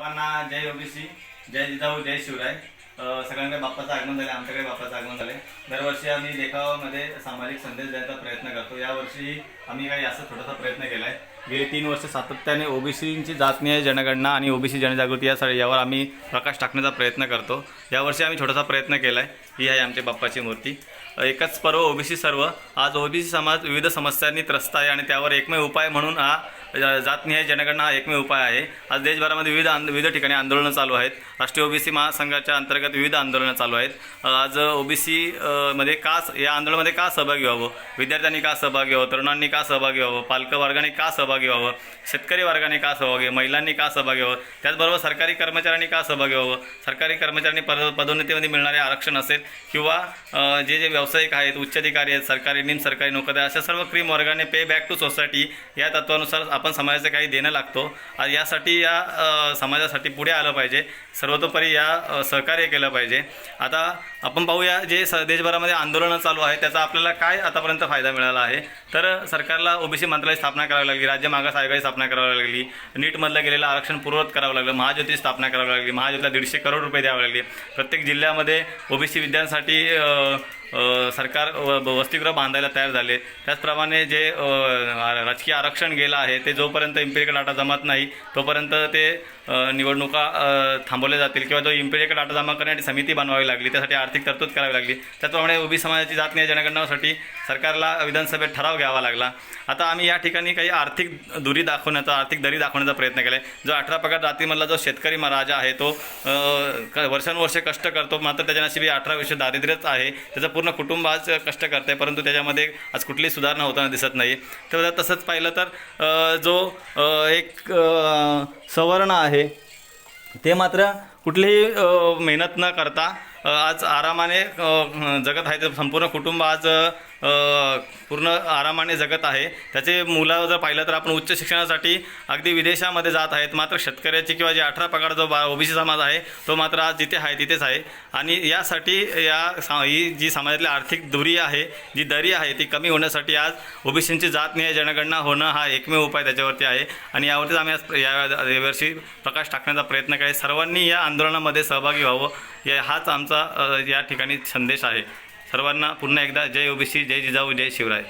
सर्वांना जय ओबीसी, जय जिजाऊ, जय शिवराय। सगळ्यांकडे बाप्पाचं आगमन झाले, आमच्याकडे बाप्पाचं आगमन झाले। दरवर्षी आम्ही देखावामध्ये सामाजिक संदेश द्यायचा प्रयत्न करतो। यावर्षी आम्ही काही असं छोटासा प्रयत्न केला आहे। गेली 3 वर्ष सातत्याने ओबीसीची जातनीय जनगणना आणि ओबीसी जनजागृती यावर आम्ही प्रकाश टाकण्याचा प्रयत्न करतो। यावर्षी आम्ही छोटासा प्रयत्न केला आहे। ही आहे आमची बाप्पाची मूर्ती। एकच पर्व ओबीसी सर्व। आज ओबीसी समाज विविध समस्यांनी त्रस्त आहे आणि त्यावर एकमेव उपाय म्हणून हा जातनीय जनगणना हा एकमेव उपाय आहे। आज देशभरामध्ये विविध ठिकाणी आंदोलनं चालू आहेत। राष्ट्रीय ओबीसी महासंघाच्या अंतर्गत विविध आंदोलनं चालू आहेत। आज ओबीसी मध्ये या आंदोलनामध्ये का सहभागी व्हावं, विद्यार्थ्यांनी का सहभागी व्हावं, तरुणांनी का सहभागी व्हावं, पालकवर्गाने का सहभागी व्हावं, शेतकरी वर्गाने का सहभागी व्हावं, महिलांनी का सहभागी व्हावं, त्याचबरोबर सरकारी कर्मचाऱ्यांनी का सहभागी व्हावं, सरकारी कर्मचाऱ्यांनी पदोन्नतीमध्ये मिळणारे आरक्षण असेल किंवा जे व्यावसायिक आहेत, उच्च अधिकारी आहेत, सरकारी निमसरकारी नोकऱ्या, अशा सर्व क्रीम वर्गाने पे बॅक टू सोसायटी या तत्वानुसार आपण समाजाचं काही देणं लागतो। आज यासाठी या समाजासाठी पुढे आलं पाहिजे, सर्वतोपरी या सहकार्य केलं पाहिजे। आता आपण पाहूया जे देशभरामध्ये आंदोलनं चालू आहेत त्याचा आपल्याला काय आतापर्यंत फायदा मिळाला आहे। तर सरकारला ओबीसी मंत्रालय स्थापना करावी लागली, राज्य मागास आयोगाची स्थापना करावी लागली, नीटमधलं गेलेलं आरक्षण पूर्ववत करावं लागलं, महाज्योती स्थापना करावी लागली, महाज्योतीला 150 करोड रुपये द्यावे लागले, प्रत्येक जिल्ह्यामध्ये ओबीसी विद्यार्थ्यांसाठी सरकार वसतिगृह बांधायला तयार झाले। त्याचप्रमाणे जे राजकीय आरक्षण गेलं आहे ते जोपर्यंत इम्पिरिकल डाटा जमत नाही तोपर्यंत ते निवडणुका थांबवल्या जातील किंवा जो इम्पिरिकल डाटा जमा करण्यासाठी समिती बनवावी लागली, त्यासाठी आर्थिक तरतूद करावी लागली। त्याचप्रमाणे ओबीसी समाजाची जातनीय जनगणनेसाठी सरकारला विधानसभेत ठराव घ्यावा लागला। आता आम्ही या ठिकाणी काही आर्थिक दरी दाखवण्याचा प्रयत्न केला आहे। जो 18 पगड जातीमधला जो शेतकरी राजा आहे तो वर्षानुवर्षे कष्ट करतो, मात्र त्याच्या नशिबी 18 वर्ष दारिद्र्यच आहे। त्याचं पूर्ण कुटुंब आज कष्ट करते, परंतु त्याच्यामध्ये आज कुठलीही सुधारणा होताना दिसत नाही। तर तसंच पाहिलं तर जो एक सवर्ण आहे ते मात्र कुठलीही मेहनत न करता आज आरामाने जगत आहे। संपूर्ण कुटुंब आज पूर्ण आरामाने जगत आहे। त्याचे मुलं जर पाहिलं तर आपण उच्च शिक्षणासाठी अगदी विदेशामध्ये जात आहेत, मात्र शेतकऱ्याची किंवा जे 18 पगड जो ओबीसी समाज आहे तो मात्र आज जिथे आहे तिथेच आहे। आणि यासाठी ही जी समाजातली आर्थिक दुरी आहे, जी दरी आहे ती कमी होण्यासाठी आज ओबीसींची जातनीय जनगणना होणं हा एकमेव उपाय त्याच्यावरती आहे। आणि यावरतीच आम्ही यावर्षी प्रकाश टाकण्याचा प्रयत्न केला। सर्वांनी या आंदोलनामध्ये सहभागी व्हावं, हाच आमचा या ठिकाणी संदेश आहे। सर्वांना पुन्हा एकदा जय ओबीसी, जय जिजाऊ, जय शिवराय।